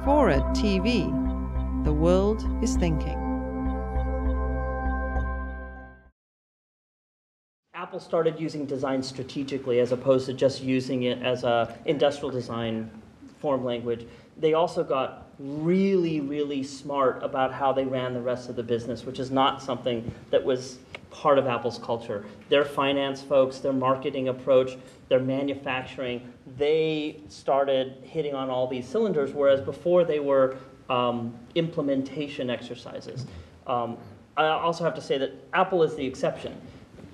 FORA.tv. The world is thinking. Apple started using design strategically as opposed to just using it as a industrial design form language. They also got really, really smart about how they ran the rest of the business, which is not something that was part of Apple's culture. Their finance folks, their marketing approach, their manufacturing, they started hitting on all these cylinders, whereas before they were implementation exercises. I also have to say that Apple is the exception.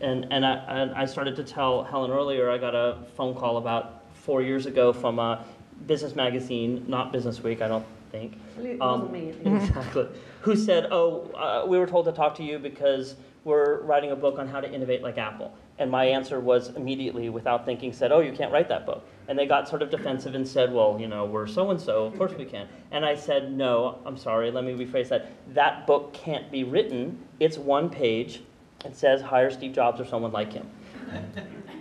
And I started to tell Helen earlier, I got a phone call about 4 years ago from a business magazine, not Business Week, I don't think. It wasn't me. Exactly. Who said, we were told to talk to you because we're writing a book on how to innovate like Apple. And my answer was immediately, without thinking, said, you can't write that book. And they got sort of defensive and said, well, we're so-and-so, of course we can. And I said, no, I'm sorry, let me rephrase that. That book can't be written. It's one page. It says, hire Steve Jobs or someone like him.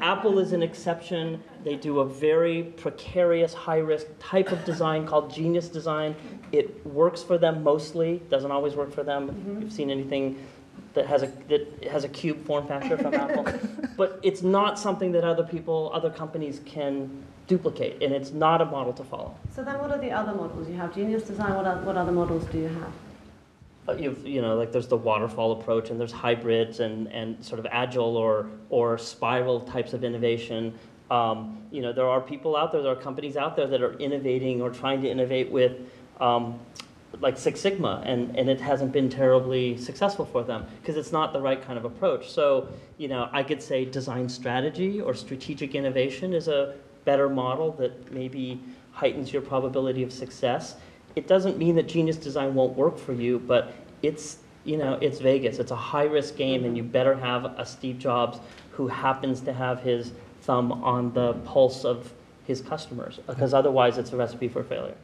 Apple is an exception. They do a very precarious, high-risk type of design called genius design. It works for them mostly. Doesn't always work for them. If you've seen anything that has a cube form factor from Apple. But it's not something that other companies can duplicate, and it's not a model to follow. So then what are the other models? You have genius design. What other models do you have? Like there's the waterfall approach, and there's hybrids and sort of agile or spiral types of innovation. There are people out there, there are companies out there that are innovating or trying to innovate with like Six Sigma, and it hasn't been terribly successful for them because it's not the right kind of approach. So, I could say design strategy or strategic innovation is a better model that maybe heightens your probability of success. It doesn't mean that genius design won't work for you, but it's Vegas. It's a high-risk game, and you better have a Steve Jobs who happens to have his thumb on the pulse of his customers, because otherwise it's a recipe for failure.